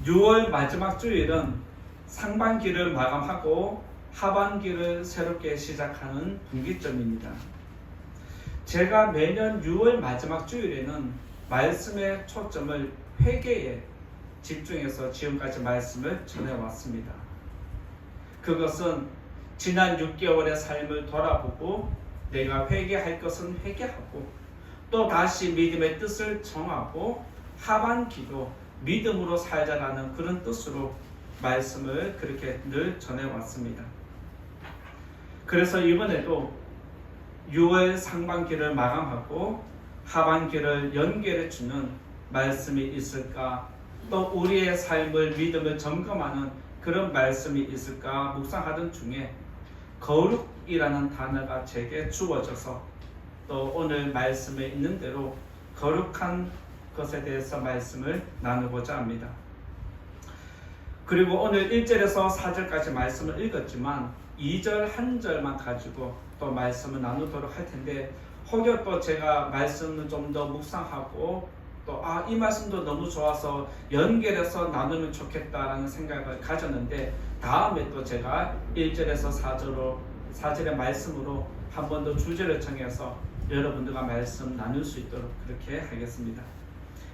6월 마지막 주일은 상반기를 마감하고 하반기를 새롭게 시작하는 분기점입니다. 제가 매년 6월 마지막 주일에는 말씀의 초점을 회개에 집중해서 지금까지 말씀을 전해왔습니다. 그것은 지난 6개월의 삶을 돌아보고 내가 회개할 것은 회개하고 또 다시 믿음의 뜻을 정하고 하반기도 믿음으로 살자라는 그런 뜻으로 말씀을 그렇게 늘 전해왔습니다. 그래서 이번에도 6월 상반기를 마감하고 하반기를 연결해주는 말씀이 있을까, 또 우리의 삶을 믿음을 점검하는 그런 말씀이 있을까 묵상하던 중에 거룩이라는 단어가 제게 주어져서 또 오늘 말씀에 있는 대로 거룩한 것에 대해서 말씀을 나누고자 합니다. 그리고 오늘 1절에서 4절까지 말씀을 읽었지만 2절 한 절만 가지고 또 말씀을 나누도록 할 텐데, 혹여 또 제가 말씀을 좀 더 묵상하고 또 이 말씀도 너무 좋아서 연결해서 나누면 좋겠다라는 생각을 가졌는데, 다음에 또 제가 1절에서 4절의 말씀으로 한 번 더 주제를 정해서 여러분들과 말씀 나눌 수 있도록 그렇게 하겠습니다.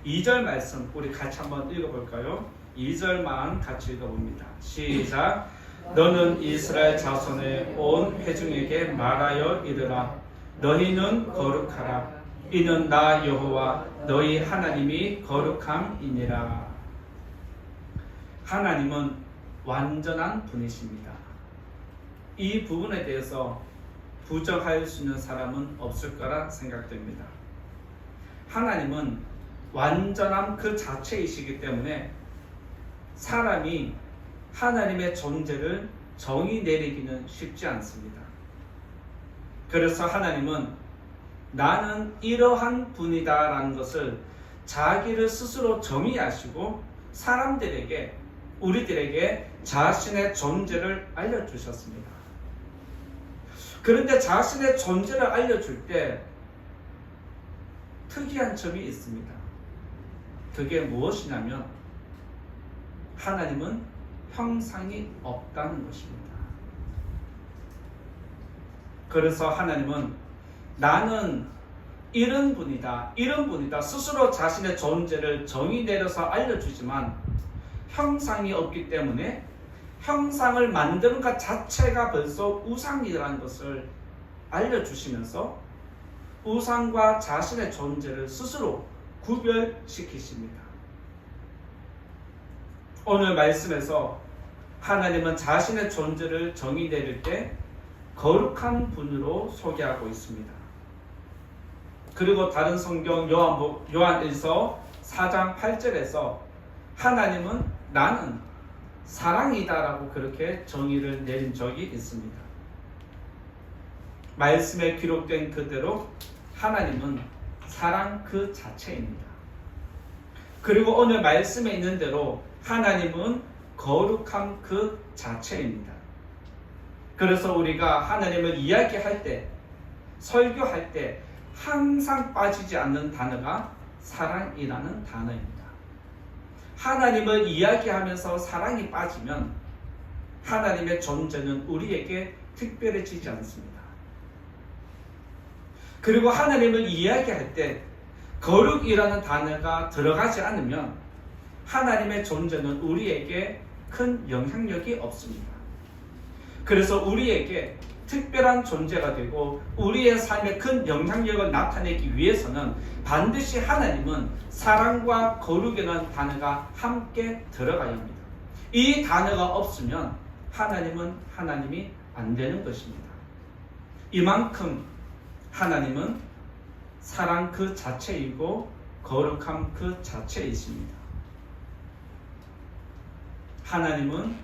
2절 말씀 우리 같이 한번 읽어볼까요? 2절만 같이 읽어봅니다. 시작. 너는 이스라엘 자손의 온 회중에게 말하여 이르라. 너희는 거룩하라. 이는 나 여호와 너희 하나님이 거룩함이니라. 하나님은 완전한 분이십니다. 이 부분에 대해서 부정할 수 있는 사람은 없을 거라 생각됩니다. 하나님은 완전함 그 자체이시기 때문에 사람이 하나님의 존재를 정의 내리기는 쉽지 않습니다. 그래서 하나님은 나는 이러한 분이다 라는 것을 자기를 스스로 정의하시고 사람들에게, 우리들에게 자신의 존재를 알려주셨습니다. 그런데 자신의 존재를 알려줄 때 특이한 점이 있습니다. 그게 무엇이냐면 하나님은 형상이 없다는 것입니다. 그래서 하나님은 나는 이런 분이다, 이런 분이다 스스로 자신의 존재를 정의 내려서 알려주지만 형상이 없기 때문에 형상을 만드는 것 자체가 벌써 우상이라는 것을 알려주시면서 우상과 자신의 존재를 스스로 구별시키십니다. 오늘 말씀에서 하나님은 자신의 존재를 정의 내릴 때 거룩한 분으로 소개하고 있습니다. 그리고 다른 성경 요한일서 4장 8절에서 하나님은 나는 사랑이다라고 그렇게 정의를 내린 적이 있습니다. 말씀에 기록된 그대로 하나님은 사랑 그 자체입니다. 그리고 오늘 말씀에 있는 대로 하나님은 거룩함 그 자체입니다. 그래서 우리가 하나님을 이야기할 때, 설교할 때 항상 빠지지 않는 단어가 사랑이라는 단어입니다. 하나님을 이야기하면서 사랑이 빠지면 하나님의 존재는 우리에게 특별해지지 않습니다. 그리고 하나님을 이야기할 때 거룩이라는 단어가 들어가지 않으면 하나님의 존재는 우리에게 큰 영향력이 없습니다. 그래서 우리에게 특별한 존재가 되고 우리의 삶에 큰 영향력을 나타내기 위해서는 반드시 하나님은 사랑과 거룩이라는 단어가 함께 들어가야 합니다. 이 단어가 없으면 하나님은 하나님이 안 되는 것입니다. 이만큼 하나님은 사랑 그 자체이고 거룩함 그 자체이십니다. 하나님은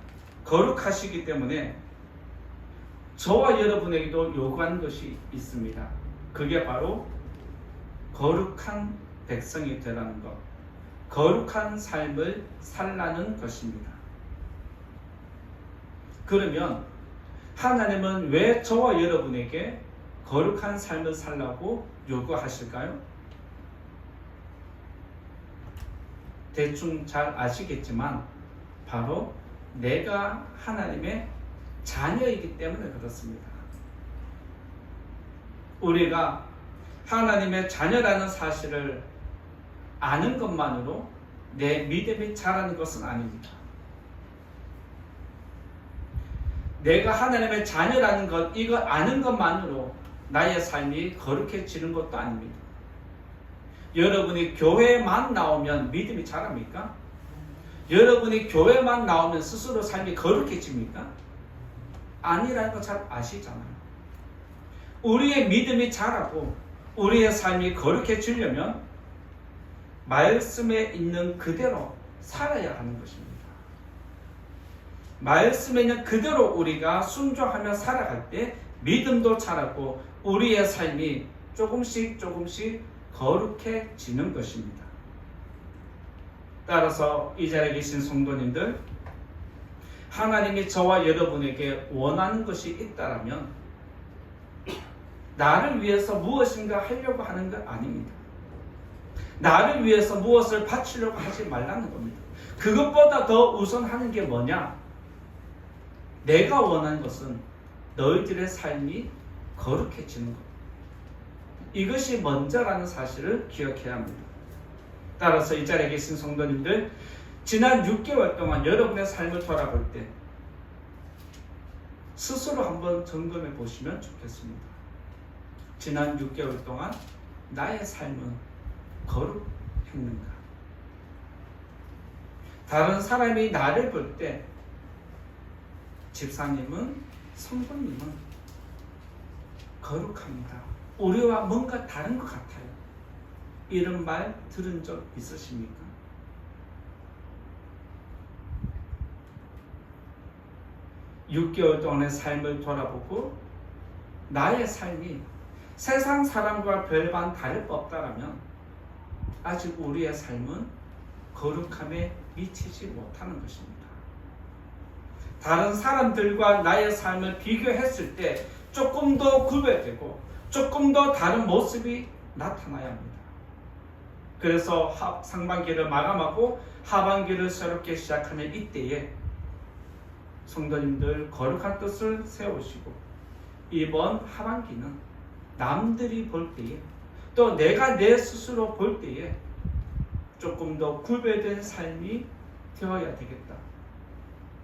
거룩하시기 때문에 저와 여러분에게도 요구하는 것이 있습니다. 그게 바로 거룩한 백성이 되라는 것, 거룩한 삶을 살라는 것입니다. 그러면 하나님은 왜 저와 여러분에게 거룩한 삶을 살라고 요구하실까요? 대충 잘 아시겠지만 바로 내가 하나님의 자녀이기 때문에 그렇습니다. 우리가 하나님의 자녀라는 사실을 아는 것만으로 내 믿음이 자라는 것은 아닙니다. 내가 하나님의 자녀라는 것, 이거 아는 것만으로 나의 삶이 거룩해지는 것도 아닙니다. 여러분이 교회만 나오면 믿음이 자랍니까? 여러분이 교회만 나오면 스스로 삶이 거룩해집니까? 아니라는 거 잘 아시잖아요. 우리의 믿음이 자라고 우리의 삶이 거룩해지려면 말씀에 있는 그대로 살아야 하는 것입니다. 말씀에 있는 그대로 우리가 순종하며 살아갈 때 믿음도 자라고 우리의 삶이 조금씩 거룩해지는 것입니다. 따라서 이 자리에 계신 성도님들, 하나님이 저와 여러분에게 원하는 것이 있다면 나를 위해서 무엇인가 하려고 하는 것 아닙니다. 나를 위해서 무엇을 바치려고 하지 말라는 겁니다. 그것보다 더 우선하는 게 뭐냐? 내가 원하는 것은 너희들의 삶이 거룩해지는 것. 이것이 먼저라는 사실을 기억해야 합니다. 따라서 이 자리에 계신 성도님들, 지난 6개월 동안 여러분의 삶을 돌아볼 때 스스로 한번 점검해 보시면 좋겠습니다. 지난 6개월 동안 나의 삶은 거룩했는가? 다른 사람이 나를 볼 때 집사님은, 성도님은 거룩합니다. 우리와 뭔가 다른 것 같아요. 이런 말 들은 적 있으십니까? (6개월) 동안의 삶을 돌아보고 나의 삶이 세상 사람과 별반 다를 바 없다면 아직 우리의 삶은 거룩함에 미치지 못하는 것입니다. 다른 사람들과 나의 삶을 비교했을 때 조금 더 구별되고 조금 더 다른 모습이 나타나야 합니다. 그래서 상반기를 마감하고 하반기를 새롭게 시작하는 이때에 성도님들 거룩한 뜻을 세우시고 이번 하반기는 남들이 볼 때에 또 내가 내 스스로 볼 때에 조금 더 구별된 삶이 되어야 되겠다.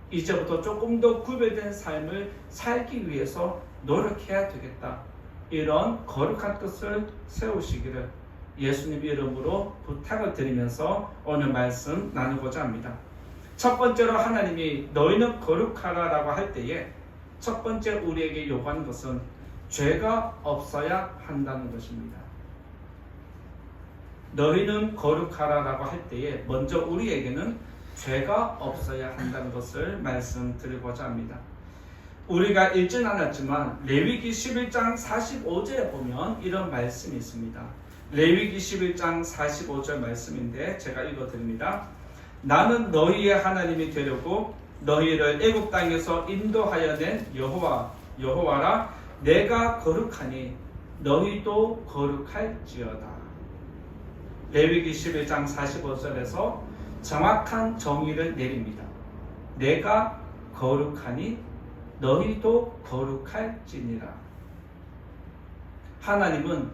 이제부터 조금 더 구별된 삶을 살기 위해서 노력해야 되겠다. 이런 거룩한 뜻을 세우시기를 예수님 이름으로 부탁을 드리면서 오늘 말씀 나누고자 합니다. 첫 번째로 하나님이 너희는 거룩하라 라고 할 때에 첫 번째 우리에게 요구하는 것은 죄가 없어야 한다는 것입니다. 너희는 거룩하라 라고 할 때에 먼저 우리에게는 죄가 없어야 한다는 것을 말씀드리고자 합니다. 우리가 읽진 않았지만 레위기 11장 45절에 보면 이런 말씀이 있습니다. 레위기 11장 45절 말씀인데 제가 읽어드립니다. 나는 너희의 하나님이 되려고 너희를 애굽 땅에서 인도하여 낸 여호와라. 내가 거룩하니 너희도 거룩할지어다. 레위기 11장 45절에서 정확한 정의를 내립니다. 내가 거룩하니 너희도 거룩할지니라. 하나님은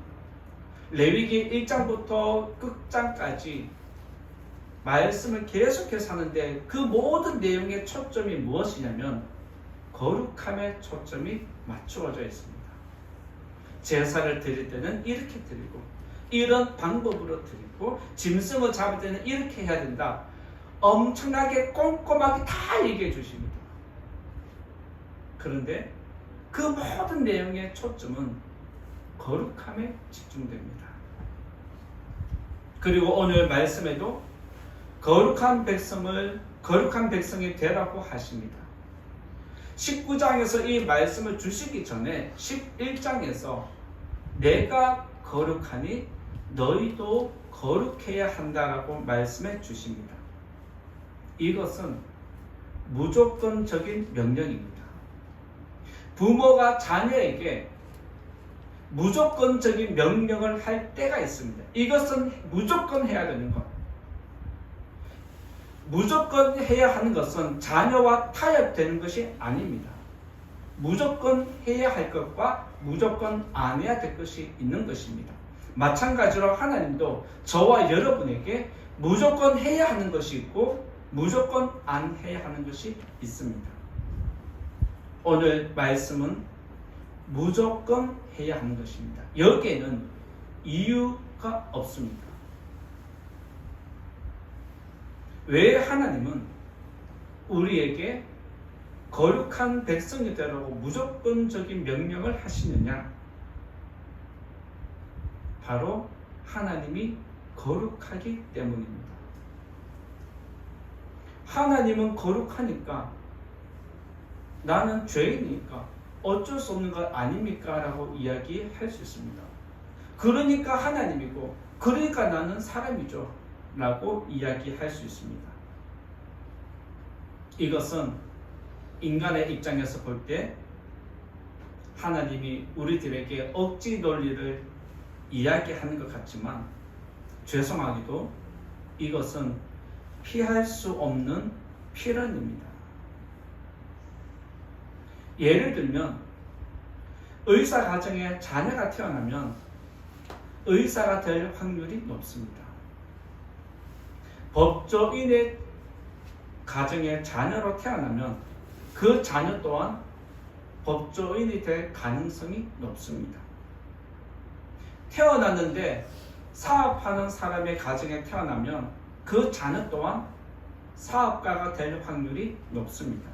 레위기 1장부터 끝장까지 말씀을 계속해서 하는데 그 모든 내용의 초점이 무엇이냐면 거룩함에 초점이 맞추어져 있습니다. 제사를 드릴 때는 이렇게 드리고 이런 방법으로 드리고 짐승을 잡을 때는 이렇게 해야 된다. 엄청나게 꼼꼼하게 다 얘기해 주십니다. 그런데 그 모든 내용의 초점은 거룩함에 집중됩니다. 그리고 오늘 말씀에도 거룩한 백성이 되라고 하십니다. 19장에서 이 말씀을 주시기 전에 11장에서 내가 거룩하니 너희도 거룩해야 한다라고 말씀해 주십니다. 이것은 무조건적인 명령입니다. 부모가 자녀에게 무조건적인 명령을 할 때가 있습니다. 이것은 무조건 해야 되는 것. 무조건 해야 하는 것은 자녀와 타협되는 것이 아닙니다. 무조건 해야 할 것과 무조건 안 해야 될 것이 있는 것입니다. 마찬가지로 하나님도 저와 여러분에게 무조건 해야 하는 것이 있고 무조건 안 해야 하는 것이 있습니다. 오늘 말씀은 무조건 해야 하는 것입니다. 여기에는 이유가 없습니다. 왜 하나님은 우리에게 거룩한 백성이 되라고 무조건적인 명령을 하시느냐? 바로 하나님이 거룩하기 때문입니다. 하나님은 거룩하니까 나는 죄인이니까 어쩔 수 없는 것 아닙니까? 라고 이야기할 수 있습니다. 그러니까 하나님이고 그러니까 나는 사람이죠 라고 이야기할 수 있습니다. 이것은 인간의 입장에서 볼 때 하나님이 우리들에게 억지 논리를 이야기하는 것 같지만 죄송하게도 이것은 피할 수 없는 필연입니다. 예를 들면 의사 가정에 자녀가 태어나면 의사가 될 확률이 높습니다. 법조인의 가정에 자녀로 태어나면 그 자녀 또한 법조인이 될 가능성이 높습니다. 태어났는데 사업하는 사람의 가정에 태어나면 그 자녀 또한 사업가가 될 확률이 높습니다.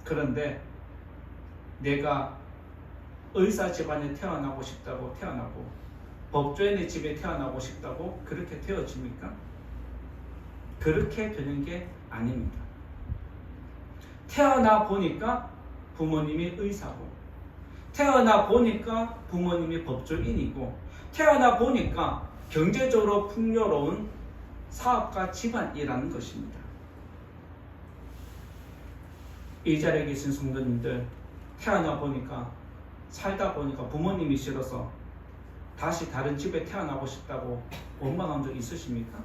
그런데 내가 의사 집안에 태어나고 싶다고 태어나고 법조인의 집에 태어나고 싶다고 그렇게 되어집니까? 그렇게 되는 게 아닙니다. 태어나 보니까 부모님이 의사고 태어나 보니까 부모님이 법조인이고 태어나 보니까 경제적으로 풍요로운 사업가 집안이라는 것입니다. 이 자리에 계신 성도님들, 태어나 보니까 살다 보니까 부모님이 싫어서 다시 다른 집에 태어나고 싶다고 원망한 적 있으십니까?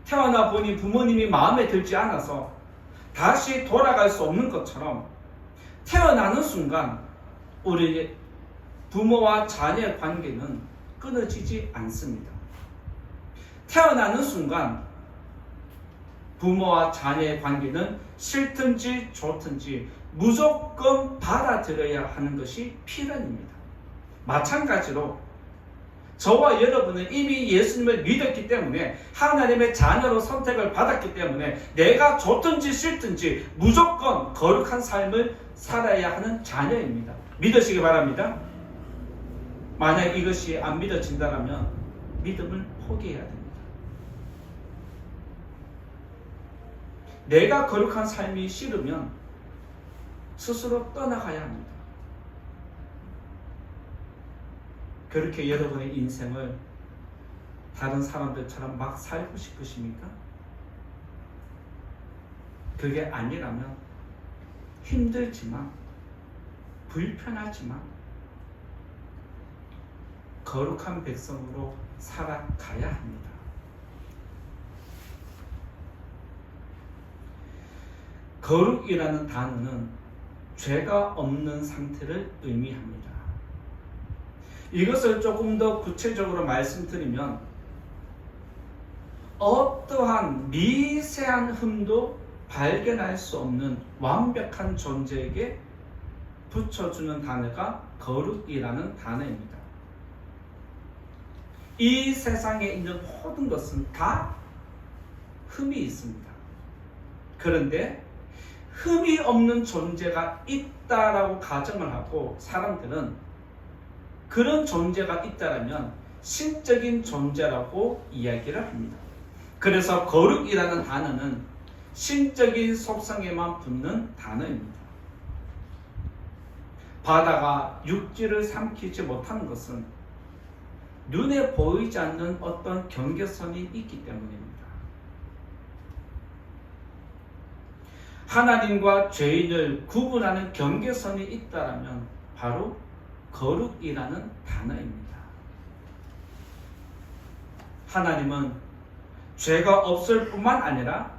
태어나 보니 부모님이 마음에 들지 않아서 다시 돌아갈 수 없는 것처럼 태어나는 순간 우리 부모와 자녀의 관계는 끊어지지 않습니다. 태어나는 순간 부모와 자녀의 관계는 싫든지 좋든지 무조건 받아들여야 하는 것이 필연입니다. 마찬가지로 저와 여러분은 이미 예수님을 믿었기 때문에 하나님의 자녀로 선택을 받았기 때문에 내가 좋든지 싫든지 무조건 거룩한 삶을 살아야 하는 자녀입니다. 믿으시기 바랍니다. 만약 이것이 안 믿어진다면 믿음을 포기해야 됩니다. 내가 거룩한 삶이 싫으면 스스로 떠나가야 합니다. 그렇게 여러분의 인생을 다른 사람들처럼 막 살고 싶으십니까? 그게 아니라면 힘들지만 불편하지만 거룩한 백성으로 살아가야 합니다. 거룩이라는 단어는 죄가 없는 상태를 의미합니다. 이것을 조금 더 구체적으로 말씀드리면 어떠한 미세한 흠도 발견할 수 없는 완벽한 존재에게 붙여주는 단어가 거룩이라는 단어입니다. 이 세상에 있는 모든 것은 다 흠이 있습니다. 그런데 흠이 없는 존재가 있다라고 가정을 하고 사람들은 그런 존재가 있다라면 신적인 존재라고 이야기를 합니다. 그래서 거룩이라는 단어는 신적인 속성에만 붙는 단어입니다. 바다가 육지를 삼키지 못하는 것은 눈에 보이지 않는 어떤 경계선이 있기 때문입니다. 하나님과 죄인을 구분하는 경계선이 있다라면 바로 거룩이라는 단어입니다. 하나님은 죄가 없을 뿐만 아니라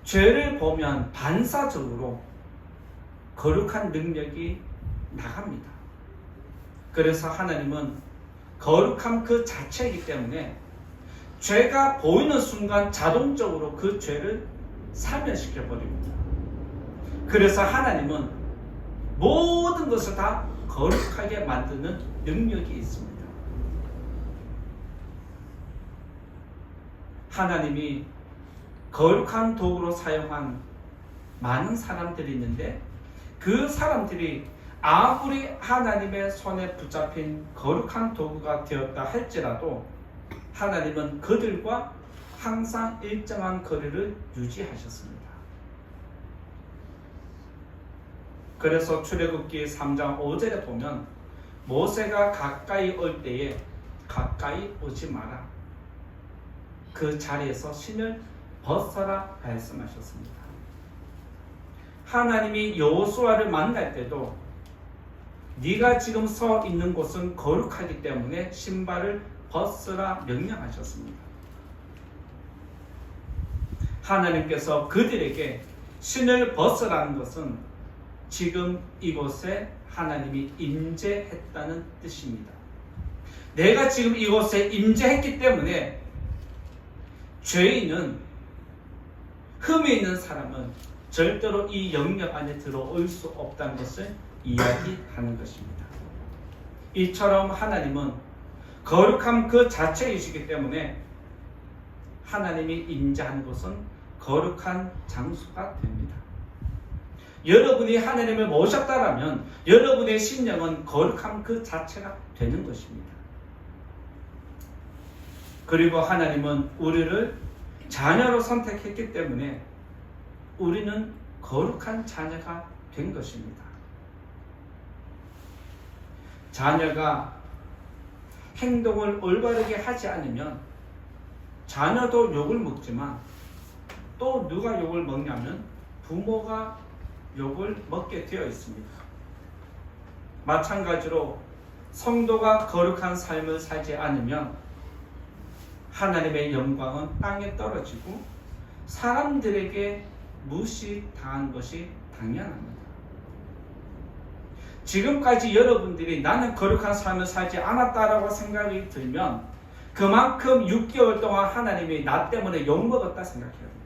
죄를 보면 반사적으로 거룩한 능력이 나갑니다. 그래서 하나님은 거룩함 그 자체이기 때문에 죄가 보이는 순간 자동적으로 그 죄를 사면시켜 버립니다. 그래서 하나님은 모든 것을 다 거룩하게 만드는 능력이 있습니다. 하나님이 거룩한 도구로 사용한 많은 사람들이 있는데 그 사람들이 아무리 하나님의 손에 붙잡힌 거룩한 도구가 되었다 할지라도 하나님은 그들과 항상 일정한 거리를 유지하셨습니다. 그래서 출애굽기 3장 5절에 보면 모세가 가까이 올 때에 가까이 오지 마라. 그 자리에서 신을 벗어라 말씀하셨습니다. 하나님이 여호수아를 만날 때도 네가 지금 서 있는 곳은 거룩하기 때문에 신발을 벗으라 명령하셨습니다. 하나님께서 그들에게 신을 벗으라는 것은 지금 이곳에 하나님이 임재했다는 뜻입니다. 내가 지금 이곳에 임재했기 때문에 죄인은, 흠이 있는 사람은 절대로 이 영역 안에 들어올 수 없다는 것을 이야기하는 것입니다. 이처럼 하나님은 거룩함 그 자체이시기 때문에 하나님이 임재하는 곳은 거룩한 장소가 됩니다. 여러분이 하나님을 모셨다라면 여러분의 신령은 거룩함 그 자체가 되는 것입니다. 그리고 하나님은 우리를 자녀로 선택했기 때문에 우리는 거룩한 자녀가 된 것입니다. 자녀가 행동을 올바르게 하지 않으면 자녀도 욕을 먹지만 또 누가 욕을 먹냐면 부모가 욕을 먹게 되어 있습니다. 마찬가지로 성도가 거룩한 삶을 살지 않으면 하나님의 영광은 땅에 떨어지고 사람들에게 무시당한 것이 당연합니다. 지금까지 여러분들이 나는 거룩한 삶을 살지 않았다라고 생각이 들면 그만큼 6개월 동안 하나님이 나 때문에 욕먹었다 생각해야 됩니다.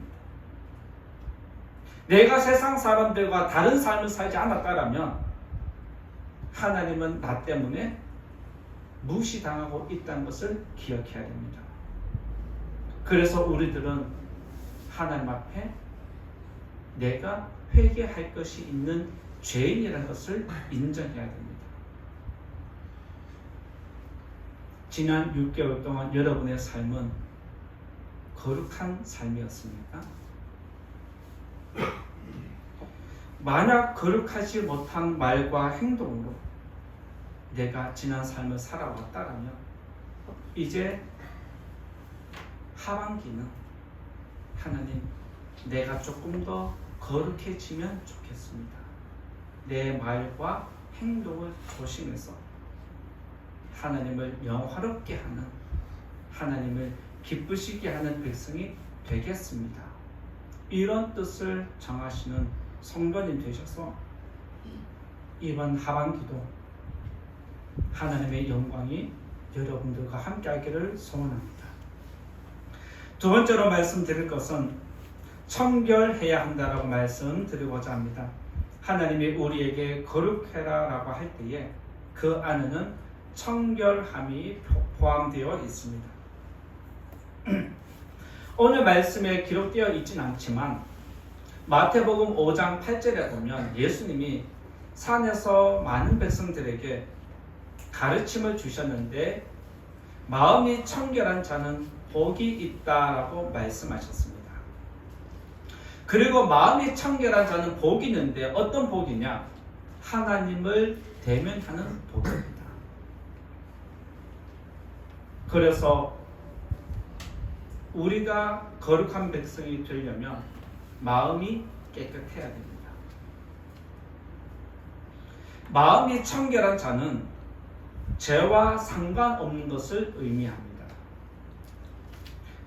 내가 세상 사람들과 다른 삶을 살지 않았다라면 하나님은 나 때문에 무시당하고 있다는 것을 기억해야 됩니다. 그래서 우리들은 하나님 앞에 내가 회개할 것이 있는 죄인이라는 것을 인정해야 됩니다. 지난 6개월 동안 여러분의 삶은 거룩한 삶이었습니까? 만약 거룩하지 못한 말과 행동으로 내가 지난 삶을 살아왔다면 이제 하반기는 하나님, 내가 조금 더 거룩해지면 좋겠습니다. 내 말과 행동을 조심해서 하나님을 영화롭게 하는, 하나님을 기쁘시게 하는 백성이 되겠습니다. 이런 뜻을 정하시는 성도님 되셔서 이번 하반기도 하나님의 영광이 여러분들과 함께 하기를 소원합니다. 두 번째로 말씀드릴 것은 청결해야 한다라고 말씀드리고자 합니다. 하나님이 우리에게 거룩해라 라고 할 때에 그 안에는 청결함이 포함되어 있습니다. 오늘 말씀에 기록되어 있진 않지만 마태복음 5장 8절에 보면 예수님이 산에서 많은 백성들에게 가르침을 주셨는데 마음이 청결한 자는 복이 있다라고 말씀하셨습니다. 그리고 마음이 청결한 자는 복이 있는데 어떤 복이냐? 하나님을 대면하는 복입니다. 그래서 우리가 거룩한 백성이 되려면 마음이 깨끗해야 됩니다. 마음이 청결한 자는 죄와 상관없는 것을 의미합니다.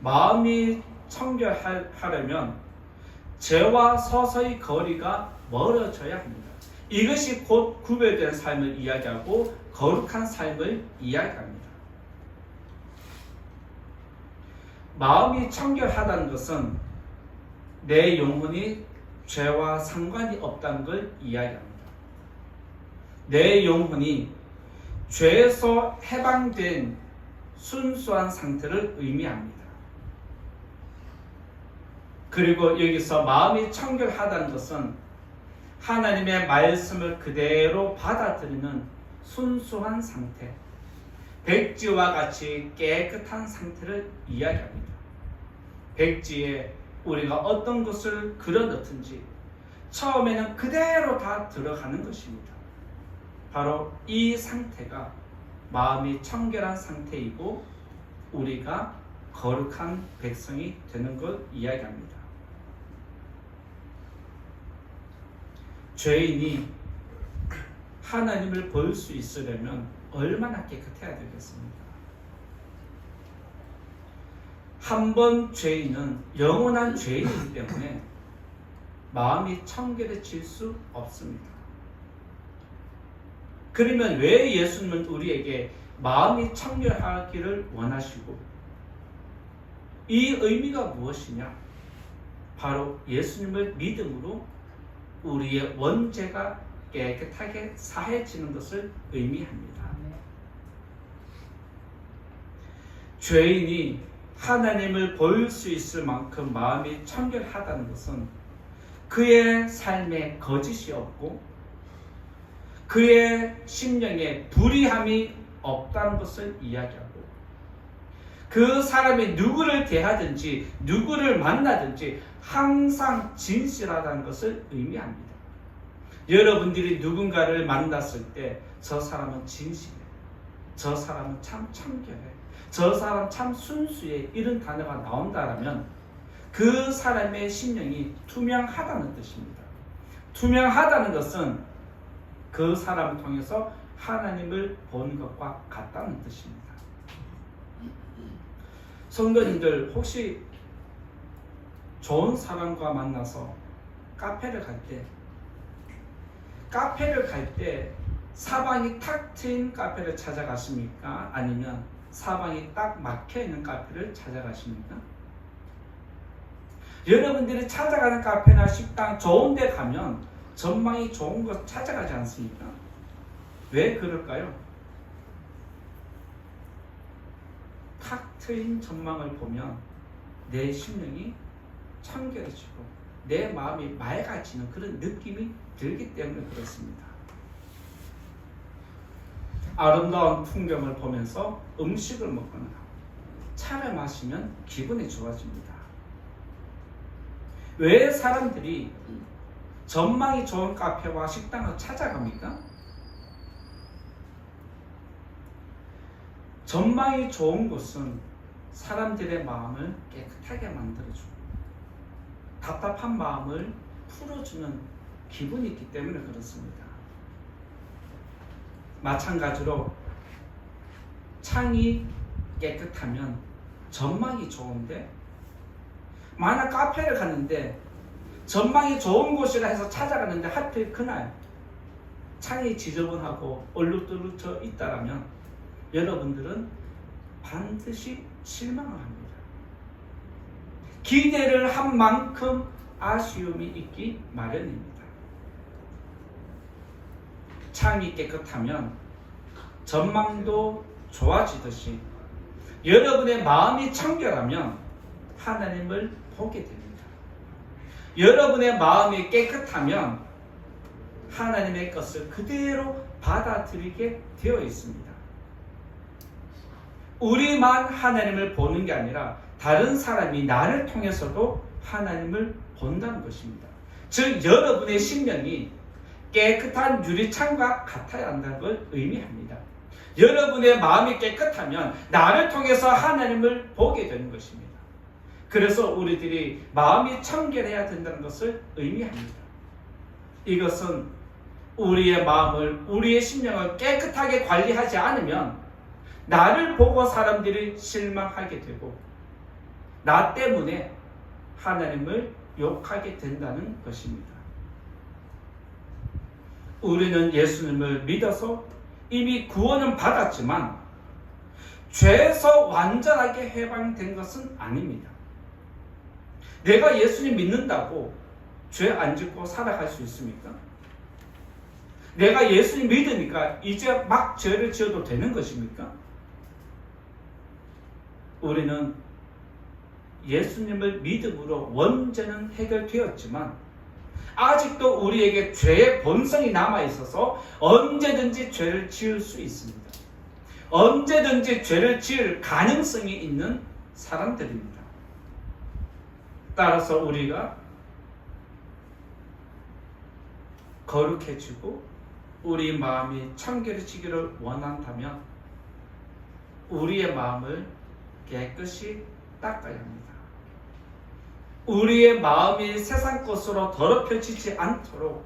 마음이 청결하려면 죄와 서서히 거리가 멀어져야 합니다. 이것이 곧 구별된 삶을 이야기하고 거룩한 삶을 이야기합니다. 마음이 청결하다는 것은 내 영혼이 죄와 상관이 없다는 걸 이야기합니다. 내 영혼이 죄에서 해방된 순수한 상태를 의미합니다. 그리고 여기서 마음이 청결하다는 것은 하나님의 말씀을 그대로 받아들이는 순수한 상태, 백지와 같이 깨끗한 상태를 이야기합니다. 백지에 우리가 어떤 것을 그려넣든지 처음에는 그대로 다 들어가는 것입니다. 바로 이 상태가 마음이 청결한 상태이고 우리가 거룩한 백성이 되는 걸 이야기합니다. 죄인이 하나님을 볼 수 있으려면 얼마나 깨끗해야 되겠습니까? 한 번 죄인은 영원한 죄인이기 때문에 마음이 청결해질 수 없습니다. 그러면 왜 예수님은 우리에게 마음이 청결하기를 원하시고 이 의미가 무엇이냐? 바로 예수님을 믿음으로 우리의 원죄가 깨끗하게 사해지는 것을 의미합니다. 죄인이 하나님을 볼 수 있을 만큼 마음이 청결하다는 것은 그의 삶에 거짓이 없고 그의 심령에 불의함이 없다는 것을 이야기하고 그 사람이 누구를 대하든지 누구를 만나든지 항상 진실하다는 것을 의미합니다. 여러분들이 누군가를 만났을 때 저 사람은 진실해, 저 사람은 참 청결해, 저 사람 참 순수해, 이런 단어가 나온다면 그 사람의 심령이 투명하다는 뜻입니다. 투명하다는 것은 그 사람을 통해서 하나님을 보는 것과 같다는 뜻입니다. 성도님들, 혹시 좋은 사람과 만나서 카페를 갈 때 사방이 탁 트인 카페를 찾아가십니까? 아니면 사방이 딱 막혀있는 카페를 찾아가십니까? 여러분들이 찾아가는 카페나 식당 좋은 데 가면 전망이 좋은 곳 찾아가지 않습니까? 왜 그럴까요? 탁 트인 전망을 보면 내 심령이 청결해지고 내 마음이 맑아지는 그런 느낌이 들기 때문에 그렇습니다. 아름다운 풍경을 보면서 음식을 먹거나 차를 마시면 기분이 좋아집니다. 왜 사람들이 전망이 좋은 카페와 식당을 찾아갑니까? 전망이 좋은 곳은 사람들의 마음을 깨끗하게 만들어주고 답답한 마음을 풀어주는 기분이 있기 때문에 그렇습니다. 마찬가지로 창이 깨끗하면 전망이 좋은데, 만약 카페를 갔는데 전망이 좋은 곳이라 해서 찾아가는데 하필 그날 창이 지저분하고 얼룩덜룩져 있다라면 여러분들은 반드시 실망을 합니다. 기대를 한 만큼 아쉬움이 있기 마련입니다. 창이 깨끗하면 전망도 좋아지듯이 여러분의 마음이 청결하면 하나님을 보게 됩니다. 여러분의 마음이 깨끗하면 하나님의 것을 그대로 받아들이게 되어 있습니다. 우리만 하나님을 보는 게 아니라 다른 사람이 나를 통해서도 하나님을 본다는 것입니다. 즉 여러분의 심령이 깨끗한 유리창과 같아야 한다는 걸 의미합니다. 여러분의 마음이 깨끗하면 나를 통해서 하나님을 보게 되는 것입니다. 그래서 우리들이 마음이 청결해야 된다는 것을 의미합니다. 이것은 우리의 마음을, 우리의 심령을 깨끗하게 관리하지 않으면 나를 보고 사람들이 실망하게 되고 나 때문에 하나님을 욕하게 된다는 것입니다. 우리는 예수님을 믿어서 이미 구원은 받았지만 죄에서 완전하게 해방된 것은 아닙니다. 내가 예수님 믿는다고 죄 안 짓고 살아갈 수 있습니까? 내가 예수님 믿으니까 이제 막 죄를 지어도 되는 것입니까? 우리는 예수님을 믿음으로 원죄는 해결되었지만 아직도 우리에게 죄의 본성이 남아있어서 언제든지 죄를 지을 수 있습니다. 언제든지 죄를 지을 가능성이 있는 사람들입니다. 따라서 우리가 거룩해지고 우리 마음이 청결해지기를 원한다면 우리의 마음을 깨끗이 닦아야 합니다. 우리의 마음이 세상 것으로 더럽혀지지 않도록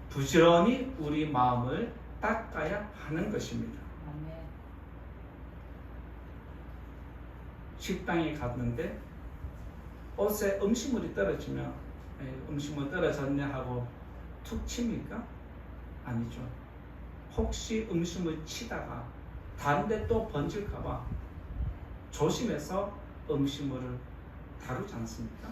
부지런히 우리 마음을 닦아야 하는 것입니다. 식당에 갔는데 옷에 음식물이 떨어지면 음식물 떨어졌네 하고 툭 칩니까? 아니죠. 혹시 음식물 치다가 다른 데 또 번질까봐 조심해서 음식물을 다루지 않습니까?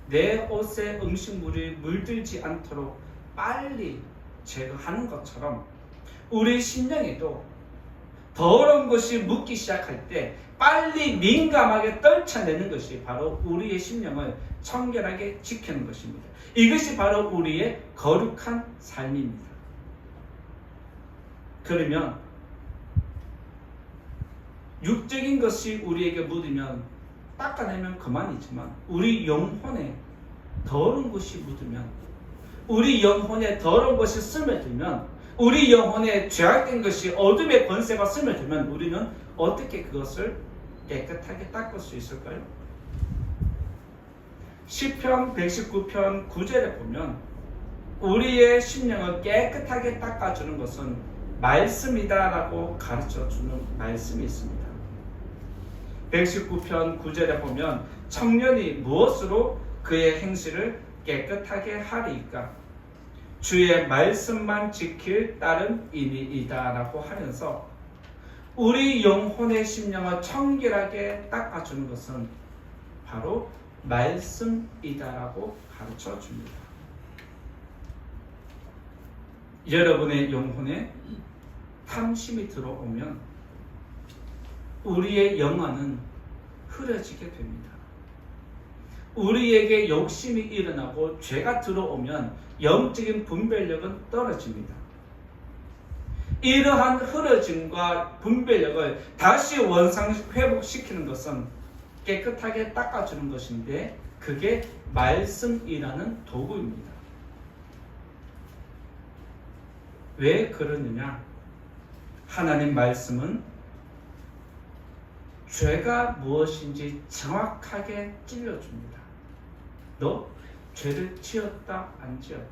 내 옷에 음식물이 물들지 않도록 빨리 제거하는 것처럼 우리 심령에도 더러운 것이 묻기 시작할 때 빨리 민감하게 떨쳐내는 것이 바로 우리의 심령을 청결하게 지키는 것입니다. 이것이 바로 우리의 거룩한 삶입니다. 그러면 육적인 것이 우리에게 묻으면 닦아내면 그만이지만 우리 영혼에 더러운 것이 묻으면 우리 영혼에 더러운 것이 스며들면 우리 영혼에 죄악된 것이 어둠의 권세가 스며들면 우리는 어떻게 그것을 깨끗하게 닦을 수 있을까요? 시편 119편 9절에 보면 우리의 심령을 깨끗하게 닦아주는 것은 말씀이다라고 가르쳐주는 말씀이 있습니다. 119편 9절에 보면 청년이 무엇으로 그의 행실을 깨끗하게 하리이까? 주의 말씀만 지킬 딸은 이니이다 라고 하면서 우리 영혼의 심령을 청결하게 닦아주는 것은 바로 말씀이다라고 가르쳐 줍니다. 여러분의 영혼에 탐심이 들어오면 우리의 영혼은 흐려지게 됩니다. 우리에게 욕심이 일어나고 죄가 들어오면 영적인 분별력은 떨어집니다. 이러한 흐려짐과 분별력을 다시 원상 회복시키는 것은 깨끗하게 닦아주는 것인데 그게 말씀이라는 도구입니다. 왜 그러느냐? 하나님 말씀은 죄가 무엇인지 정확하게 찔러줍니다. 너 죄를 지었다 안 지었다.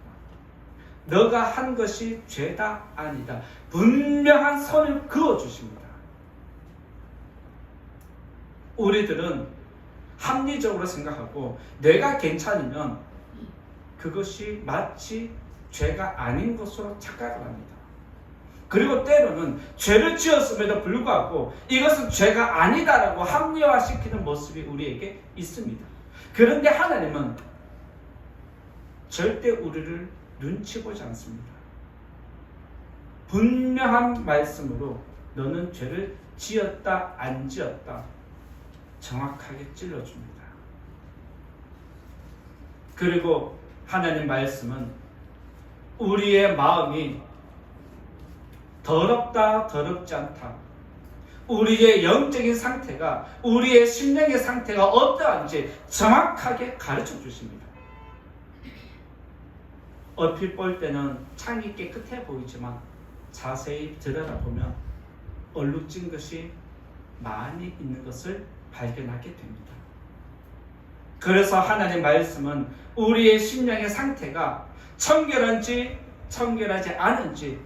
너가 한 것이 죄다 아니다. 분명한 선을 그어주십니다. 우리들은 합리적으로 생각하고 내가 괜찮으면 그것이 마치 죄가 아닌 것으로 착각을 합니다. 그리고 때로는 죄를 지었음에도 불구하고 이것은 죄가 아니다라고 합리화시키는 모습이 우리에게 있습니다. 그런데 하나님은 절대 우리를 눈치 보지 않습니다. 분명한 말씀으로 너는 죄를 지었다 안 지었다 정확하게 찔러줍니다. 그리고 하나님 말씀은 우리의 마음이 더럽다 더럽지 않다, 우리의 영적인 상태가 우리의 심령의 상태가 어떠한지 정확하게 가르쳐 주십니다. 얼핏 볼 때는 창이 깨끗해 보이지만 자세히 들여다보면 얼룩진 것이 많이 있는 것을 발견하게 됩니다. 그래서 하나님 말씀은 우리의 심령의 상태가 청결한지 청결하지 않은지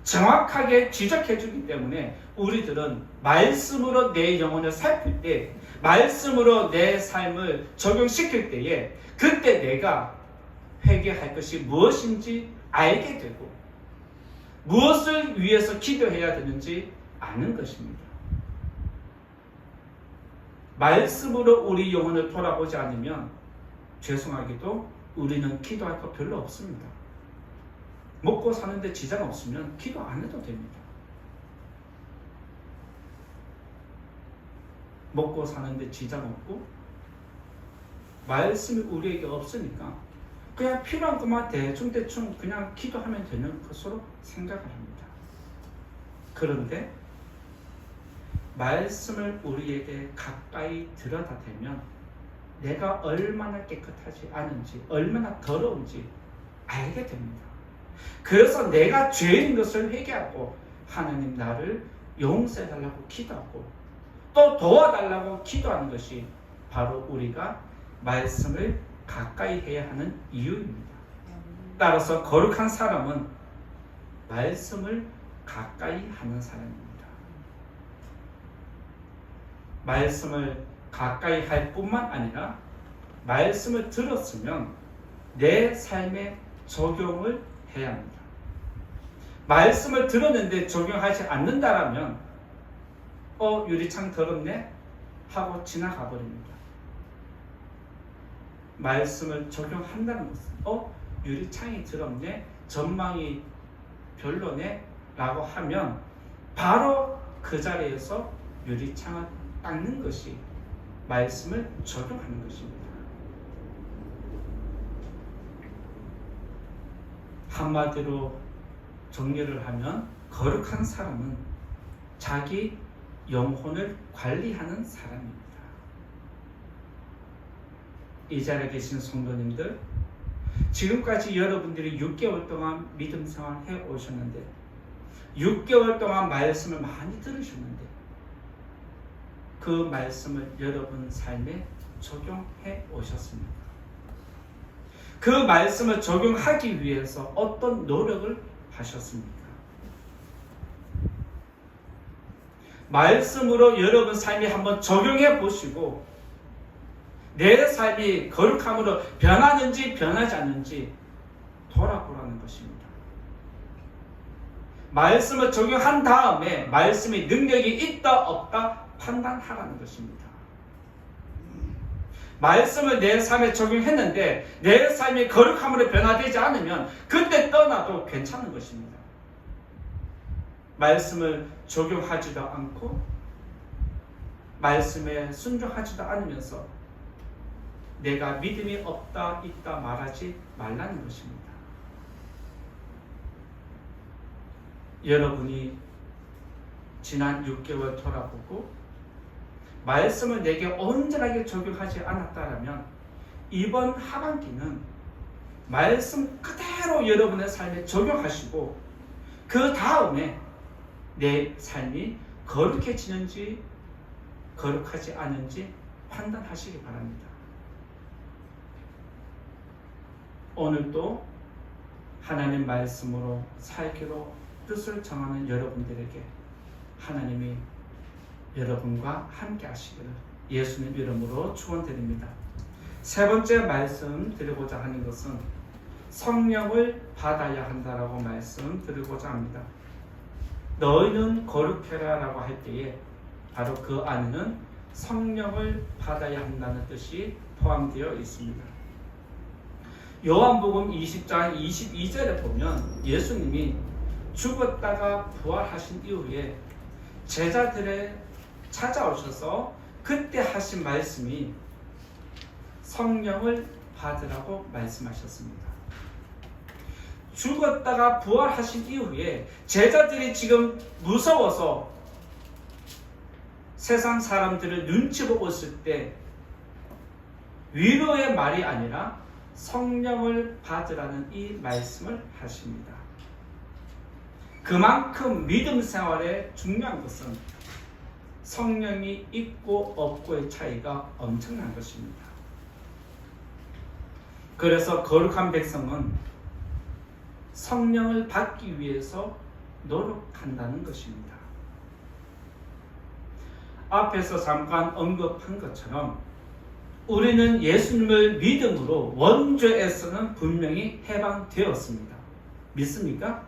정확하게 지적해 주기 때문에 우리들은 말씀으로 내 영혼을 살필 때, 말씀으로 내 삶을 적용시킬 때에 그때 내가 회개할 것이 무엇인지 알게 되고 무엇을 위해서 기도해야 되는지 아는 것입니다. 말씀으로 우리 영혼을 돌아보지 않으면 죄송하게도 우리는 기도할 거 별로 없습니다. 먹고 사는데 지장 없으면 기도 안 해도 됩니다. 먹고 사는데 지장 없고 말씀이 우리에게 없으니까 그냥 필요한 것만 대충 그냥 기도하면 되는 것으로 생각을 합니다. 그런데 말씀을 우리에게 가까이 들여다대면 내가 얼마나 깨끗하지 않은지, 얼마나 더러운지 알게 됩니다. 그래서 내가 죄인 것을 회개하고 하나님 나를 용서해달라고 기도하고 또 도와달라고 기도하는 것이 바로 우리가 말씀을 가까이 해야 하는 이유입니다. 따라서 거룩한 사람은 말씀을 가까이 하는 사람입니다. 말씀을 가까이 할 뿐만 아니라 말씀을 들었으면 내 삶에 적용을 해야 합니다. 말씀을 들었는데 적용하지 않는다라면 유리창 더럽네 하고 지나가 버립니다. 말씀을 적용한다는 것은 유리창이 더럽네, 전망이 별로네 라고 하면 바로 그 자리에서 유리창을 닦는 것이 말씀을 적용하는 것입니다. 한마디로 정리를 하면 거룩한 사람은 자기 영혼을 관리하는 사람입니다. 이 자리에 계신 성도님들, 지금까지 여러분들이 6개월 동안 믿음 생활 해 오셨는데 6개월 동안 말씀을 많이 들으셨는데 그 말씀을 여러분 삶에 적용해 오셨습니까? 그 말씀을 적용하기 위해서 어떤 노력을 하셨습니까? 말씀으로 여러분 삶에 한번 적용해 보시고 내 삶이 거룩함으로 변하는지 변하지 않는지 돌아보라는 것입니다. 말씀을 적용한 다음에 말씀의 능력이 있다 없다 판단하라는 것입니다. 말씀을 내 삶에 적용했는데 내 삶이 거룩함으로 변화되지 않으면 그때 떠나도 괜찮은 것입니다. 말씀을 적용하지도 않고 말씀에 순종하지도 않으면서 내가 믿음이 없다 있다 말하지 말라는 것입니다. 여러분이 지난 6개월 돌아보고 말씀을 내게 온전하게 적용하지 않았다면 이번 하반기는 말씀 그대로 여러분의 삶에 적용하시고 그 다음에 내 삶이 거룩해지는지 거룩하지 않은지 판단하시기 바랍니다. 오늘도 하나님 말씀으로 살기로 뜻을 정하는 여러분들에게 하나님이 여러분과 함께 하시기를 예수님 이름으로 축원드립니다. 세 번째 말씀 드리고자 하는 것은 성령을 받아야 한다라고 말씀 드리고자 합니다. 너희는 거룩해라 라고 할 때에 바로 그 안에는 성령을 받아야 한다는 뜻이 포함되어 있습니다. 요한복음 20장 22절에 보면 예수님이 죽었다가 부활하신 이후에 제자들에 찾아오셔서 그때 하신 말씀이 성령을 받으라고 말씀하셨습니다. 죽었다가 부활하신 이후에 제자들이 지금 무서워서 세상 사람들을 눈치 보고 있을 때 위로의 말이 아니라 성령을 받으라는 이 말씀을 하십니다. 그만큼 믿음 생활에 중요한 것은 성령이 있고 없고의 차이가 엄청난 것입니다. 그래서 거룩한 백성은 성령을 받기 위해서 노력한다는 것입니다. 앞에서 잠깐 언급한 것처럼 우리는 예수님을 믿음으로 원죄에서는 분명히 해방되었습니다. 믿습니까?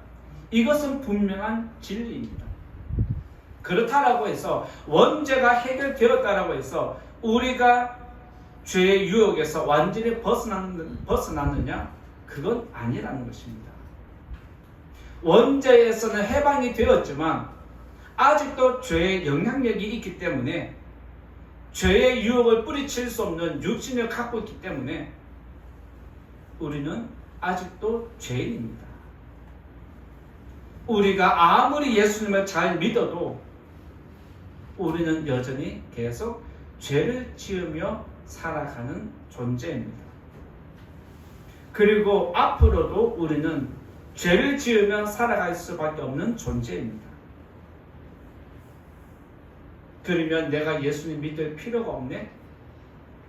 이것은 분명한 진리입니다. 그렇다라고 해서 원죄가 해결되었다라고 해서 우리가 죄의 유혹에서 완전히 벗어났느냐? 그건 아니라는 것입니다. 원죄에서는 해방이 되었지만 아직도 죄의 영향력이 있기 때문에 죄의 유혹을 뿌리칠 수 없는 육신을 갖고 있기 때문에 우리는 아직도 죄인입니다. 우리가 아무리 예수님을 잘 믿어도 우리는 여전히 계속 죄를 지으며 살아가는 존재입니다. 그리고 앞으로도 우리는 죄를 지으며 살아갈 수밖에 없는 존재입니다. 그러면 내가 예수님 믿을 필요가 없네?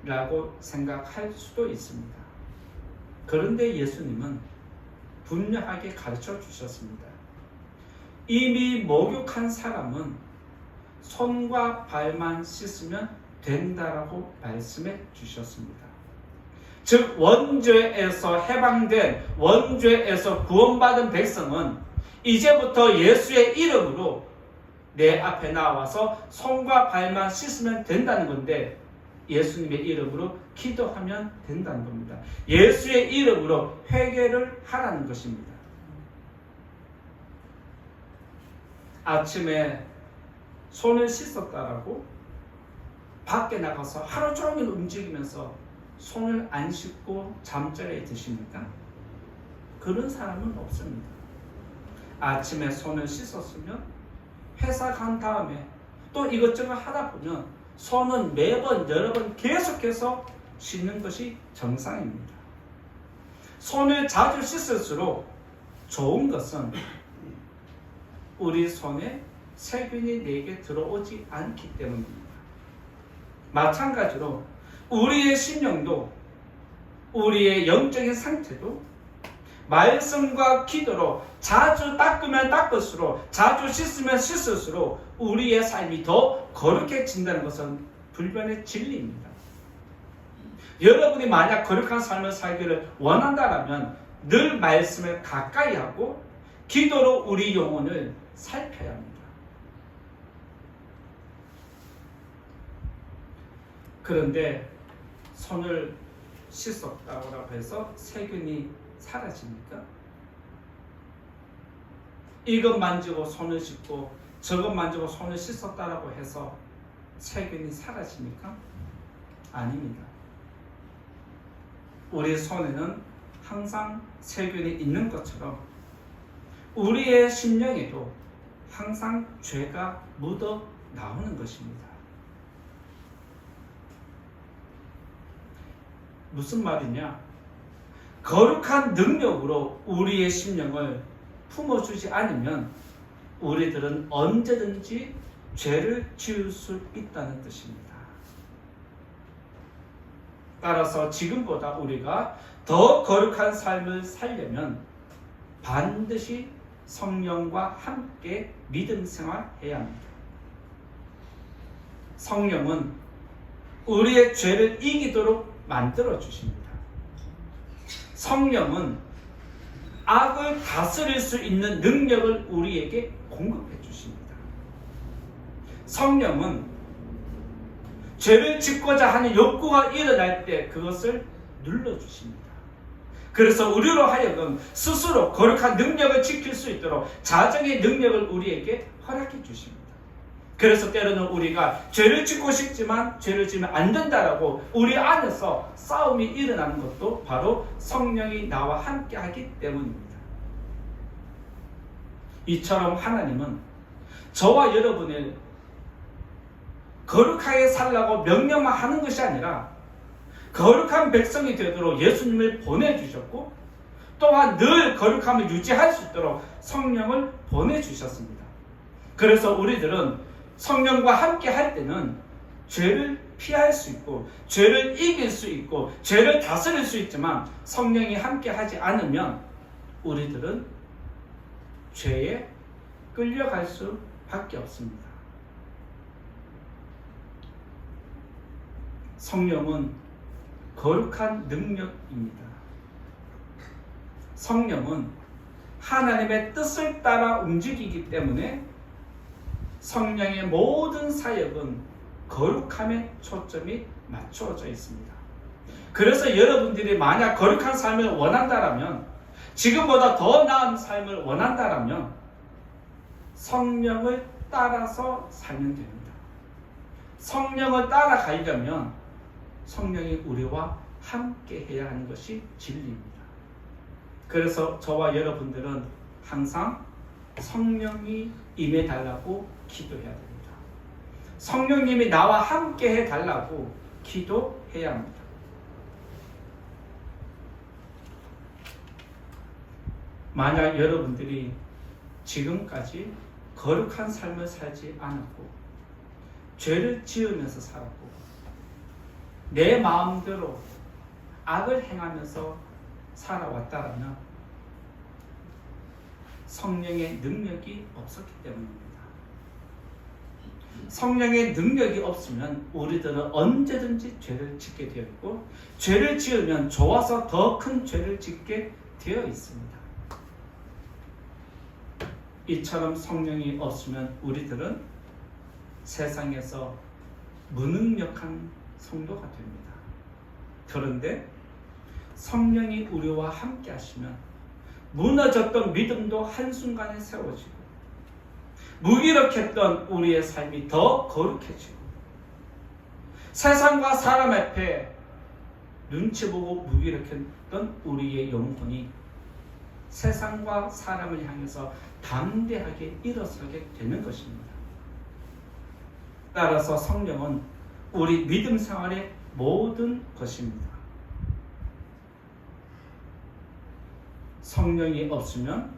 라고 생각할 수도 있습니다. 그런데 예수님은 분명하게 가르쳐 주셨습니다. 이미 목욕한 사람은 손과 발만 씻으면 된다라고 말씀해 주셨습니다. 즉 원죄에서 해방된, 원죄에서 구원받은 백성은 이제부터 예수의 이름으로 내 앞에 나와서 손과 발만 씻으면 된다는 건데 예수님의 이름으로 기도하면 된다는 겁니다. 예수의 이름으로 회개를 하라는 것입니다. 아침에 손을 씻었다라고 밖에 나가서 하루 종일 움직이면서 손을 안 씻고 잠자리에 드십니까? 그런 사람은 없습니다. 아침에 손을 씻었으면 회사 간 다음에 또 이것저것 하다 보면 손은 매번 여러 번 계속해서 씻는 것이 정상입니다. 손을 자주 씻을수록 좋은 것은 우리 손에 세균이 내게 들어오지 않기 때문입니다. 마찬가지로 우리의 심령도 우리의 영적인 상태도 말씀과 기도로 자주 닦으면 닦을수록 자주 씻으면 씻을수록 우리의 삶이 더 거룩해진다는 것은 불변의 진리입니다. 여러분이 만약 거룩한 삶을 살기를 원한다면 늘 말씀을 가까이 하고 기도로 우리 영혼을 살펴야 합니다. 그런데 손을 씻었다고 해서 세균이 사라집니까? 이것 만지고 손을 씻고 저것 만지고 손을 씻었다라고 해서 세균이 사라집니까? 아닙니다. 우리 손에는 항상 세균이 있는 것처럼 우리의 심령에도 항상 죄가 묻어 나오는 것입니다. 무슨 말이냐? 거룩한 능력으로 우리의 심령을 품어주지 않으면 우리들은 언제든지 죄를 지을 수 있다는 뜻입니다. 따라서 지금보다 우리가 더 거룩한 삶을 살려면 반드시 성령과 함께 믿음 생활해야 합니다. 성령은 우리의 죄를 이기도록 만들어 주십니다. 성령은 악을 다스릴 수 있는 능력을 우리에게 공급해 주십니다. 성령은 죄를 짓고자 하는 욕구가 일어날 때 그것을 눌러주십니다. 그래서 우리로 하여금 스스로 거룩한 능력을 지킬 수 있도록 자정의 능력을 우리에게 허락해 주십니다. 그래서 때로는 우리가 죄를 짓고 싶지만 죄를 지면 안 된다라고 우리 안에서 싸움이 일어나는 것도 바로 성령이 나와 함께 하기 때문입니다. 이처럼 하나님은 저와 여러분을 거룩하게 살라고 명령만 하는 것이 아니라 거룩한 백성이 되도록 예수님을 보내주셨고 또한 늘 거룩함을 유지할 수 있도록 성령을 보내주셨습니다. 그래서 우리들은 성령과 함께 할 때는 죄를 피할 수 있고 죄를 이길 수 있고 죄를 다스릴 수 있지만 성령이 함께 하지 않으면 우리들은 죄에 끌려갈 수밖에 없습니다. 성령은 거룩한 능력입니다. 성령은 하나님의 뜻을 따라 움직이기 때문에 성령의 모든 사역은 거룩함에 초점이 맞추어져 있습니다. 그래서 여러분들이 만약 거룩한 삶을 원한다라면, 지금보다 더 나은 삶을 원한다라면 성령을 따라서 살면 됩니다. 성령을 따라가려면 성령이 우리와 함께 해야 하는 것이 진리입니다. 그래서 저와 여러분들은 항상 성령이 임해달라고 기도해야 됩니다. 성령님이 나와 함께 해달라고 기도해야 합니다. 만약 여러분들이 지금까지 거룩한 삶을 살지 않았고 죄를 지으면서 살았고 내 마음대로 악을 행하면서 살아왔다라면 성령의 능력이 없었기 때문입니다. 성령의 능력이 없으면 우리들은 언제든지 죄를 짓게 되었고, 죄를 지으면 좋아서 더 큰 죄를 짓게 되어 있습니다. 이처럼 성령이 없으면 우리들은 세상에서 무능력한 성도가 됩니다. 그런데 성령이 우리와 함께 하시면 무너졌던 믿음도 한순간에 세워지고 무기력했던 우리의 삶이 더 거룩해지고 세상과 사람 앞에 눈치 보고 무기력했던 우리의 영혼이 세상과 사람을 향해서 담대하게 일어서게 되는 것입니다. 따라서 성령은 우리 믿음 생활의 모든 것입니다. 성령이 없으면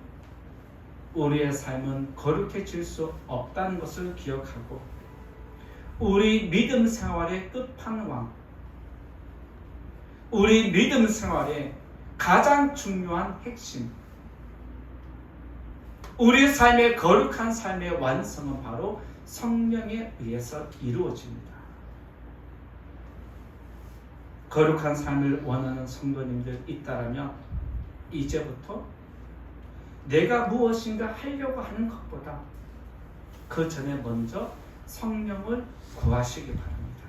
우리의 삶은 거룩해질 수 없다는 것을 기억하고 우리 믿음 생활의 끝판왕, 우리 믿음 생활의 가장 중요한 핵심, 우리 삶의 거룩한 삶의 완성은 바로 성령에 의해서 이루어집니다. 거룩한 삶을 원하는 성도님들 있다라면 이제부터 내가 무엇인가 하려고 하는 것보다 그 전에 먼저 성령을 구하시기 바랍니다.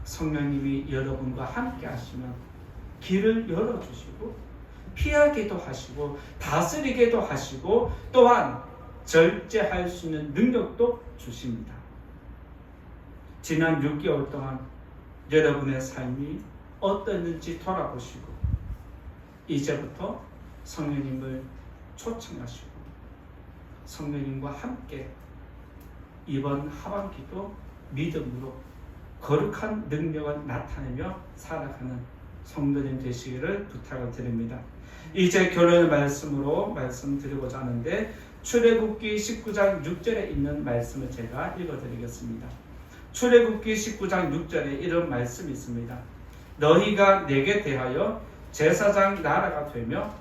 성령님이 여러분과 함께 하시면 길을 열어주시고 피하게도 하시고 다스리게도 하시고 또한 절제할 수 있는 능력도 주십니다. 지난 6개월 동안 여러분의 삶이 어떠했는지 돌아보시고 이제부터 성령님을 초청하시고 성령님과 함께 이번 하반기도 믿음으로 거룩한 능력을 나타내며 살아가는 성도님 되시기를 부탁을 드립니다. 이제 결론의 말씀으로 말씀드리고자 하는데 출애굽기 19장 6절에 있는 말씀을 제가 읽어드리겠습니다. 출애굽기 19장 6절에 이런 말씀이 있습니다. 너희가 내게 대하여 제사장 나라가 되며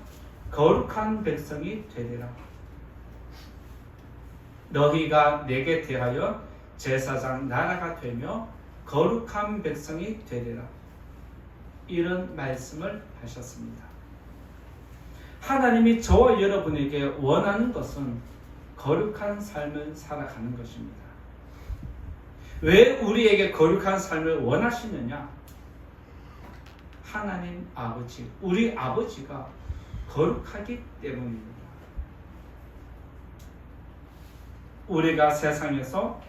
거룩한 백성이 되리라. 너희가 내게 대하여 제사장 나라가 되며 거룩한 백성이 되리라. 이런 말씀을 하셨습니다. 하나님이 저와 여러분에게 원하는 것은 거룩한 삶을 살아가는 것입니다. 왜 우리에게 거룩한 삶을 원하시느냐? 하나님 아버지, 우리 아버지가 거룩하기 때문입니다. 우리가 세상에서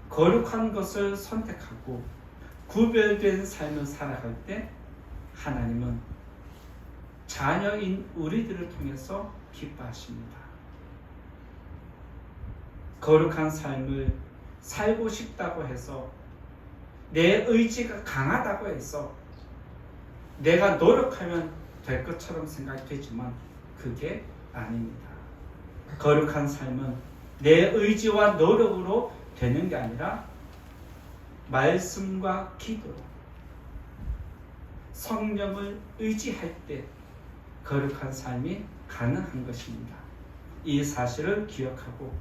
거룩한 것을 선택하고 구별된 삶을 살아갈 때 하나님은 자녀인 우리들을 통해서 기뻐하십니다. 거룩한 삶을 살고 싶다고 해서 내 의지가 강하다고 해서 내가 노력하면 될 것처럼 생각되지만 그게 아닙니다. 거룩한 삶은 내 의지와 노력으로 되는 게 아니라 말씀과 기도로 성령을 의지할 때 거룩한 삶이 가능한 것입니다. 이 사실을 기억하고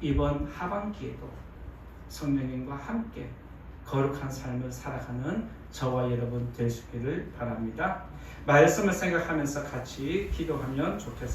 이번 하반기에도 성령님과 함께 거룩한 삶을 살아가는 저와 여러분 되시기를 바랍니다. 말씀을 생각하면서 같이 기도하면 좋겠습니다.